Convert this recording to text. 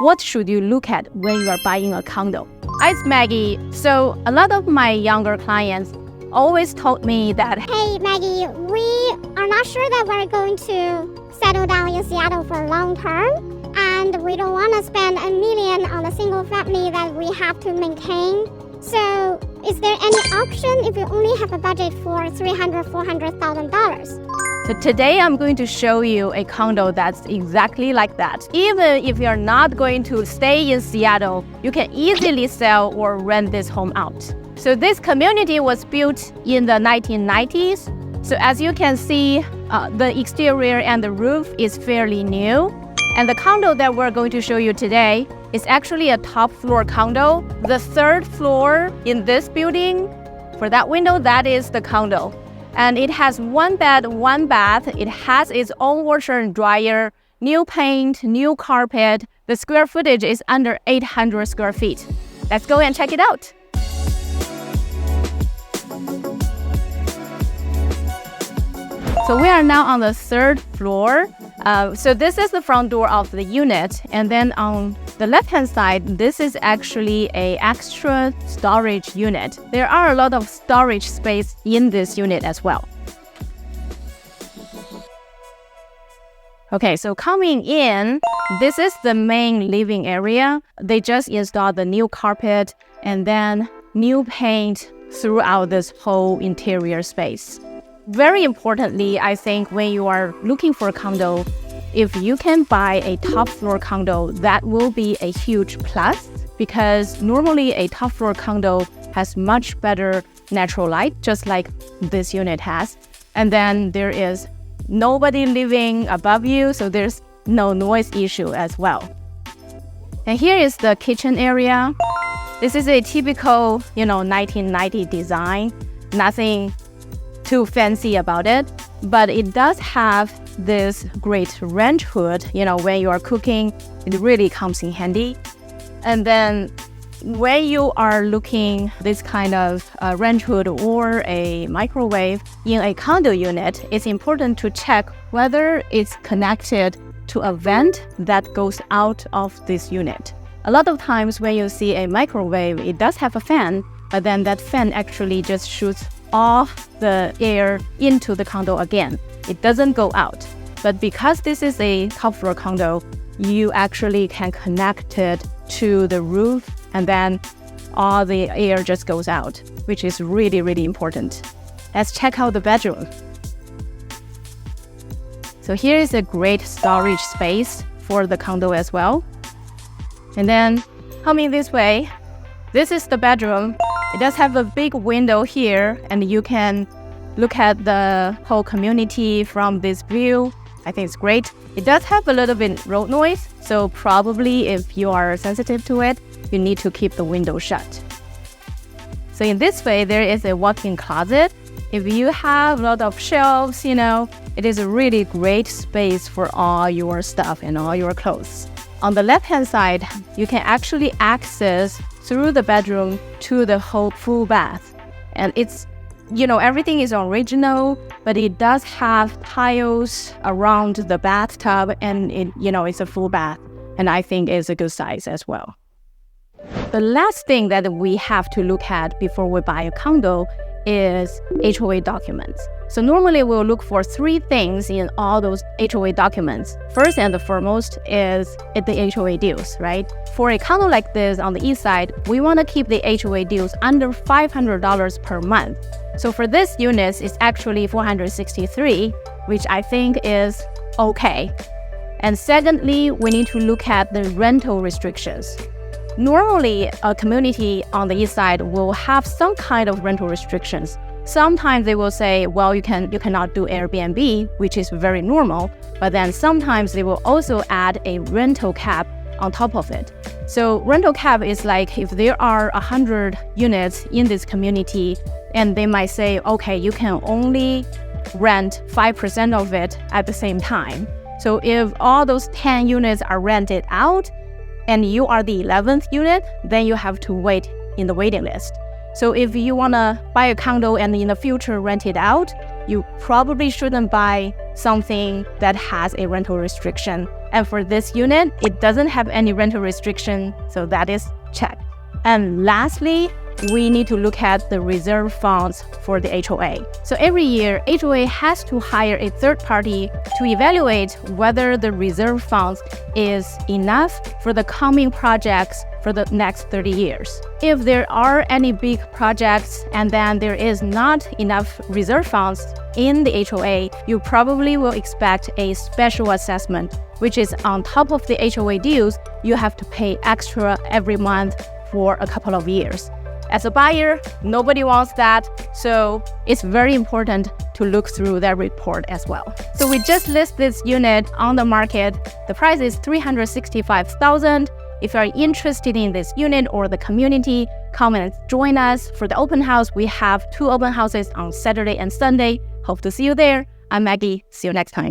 what should you look at when you are buying a condo? It's Maggie. So a lot of my younger clients always told me that, hey Maggie, we are not sure that we're going to settle down in Seattle for long term, and we don't want to spend $1 million on a single family that we have to maintain. So is there any option if you only have a budget for $300,000, $400,000? So today I'm going to show you a condo that's exactly like that. Even if you're not going to stay in Seattle, you can easily sell or rent this home out. So this community was built in the 1990s. So as you can see, the exterior and the roof is fairly new. And the condo that we're going to show you today is actually a top floor condo. The third floor in this building, for that window, that is the condo. And it has 1 bed, 1 bath. It has its own washer and dryer, new paint, new carpet. The square footage is under 800 square feet. Let's go and check it out. So we are now on the third floor. So this is the front door of the unit. And then on the left-hand side, this is actually an extra storage unit. There are a lot of storage space in this unit as well. Okay, so coming in, this is the main living area. They just installed the new carpet and then new paint throughout this whole interior space. Very importantly, I think when you are looking for a condo, if you can buy a top floor condo, that will be a huge plus, because normally a top floor condo has much better natural light, just like this unit has. And then there is nobody living above you, so there's no noise issue as well. And here is the kitchen area. This is a typical, 1990 design. Nothing too fancy about it, but it does have this great range hood. When you are cooking, it really comes in handy. And then when you are looking this kind of range hood or a microwave in a condo unit, it's important to check whether it's connected to a vent that goes out of this unit. A lot of times when you see a microwave, it does have a fan, but then that fan actually just shoots off the air into the condo again. It doesn't go out. But because this is a top floor condo, you actually can connect it to the roof, and then all the air just goes out, which is really, really important. Let's check out the bedroom. So here is a great storage space for the condo as well. And then coming this way, this is the bedroom. It does have a big window here, and you can look at the whole community from this view. I think it's great. It does have a little bit road noise, so probably if you are sensitive to it, you need to keep the window shut. So in this way, there is a walk-in closet. If you have a lot of shelves, it is a really great space for all your stuff and all your clothes. On the left-hand side, you can actually access through the bedroom to the whole full bath. And it's, everything is original, but it does have tiles around the bathtub, and it's a full bath. And I think it's a good size as well. The last thing that we have to look at before we buy a condo is HOA documents. So normally we'll look for 3 things in all those HOA documents. First and the foremost is the HOA dues, right? For a condo like this on the east side, we want to keep the HOA dues under $500 per month. So for this unit, it's actually $463, which I think is okay. And secondly, we need to look at the rental restrictions. Normally, a community on the east side will have some kind of rental restrictions. Sometimes they will say, well, you cannot do Airbnb, which is very normal. But then sometimes they will also add a rental cap on top of it. So rental cap is like if there are 100 units in this community, and they might say, okay, you can only rent 5% of it at the same time. So if all those 10 units are rented out and you are the 11th unit, then you have to wait in the waiting list. So if you want to buy a condo and in the future rent it out, you probably shouldn't buy something that has a rental restriction And for this unit, it doesn't have any rental restriction, so that is checked. And lastly, we need to look at the reserve funds for the HOA. So every year, HOA has to hire a third party to evaluate whether the reserve funds is enough for the coming projects for the next 30 years. If there are any big projects and then there is not enough reserve funds in the HOA, you probably will expect a special assessment, which is on top of the HOA dues, you have to pay extra every month for a couple of years. As a buyer, nobody wants that, so it's very important to look through that report as well. So we just list this unit on the market. The price is $365,000. If you are interested in this unit or the community, come and join us for the open house. We have 2 open houses on Saturday and Sunday. Hope to see you there. I'm Maggie. See you next time.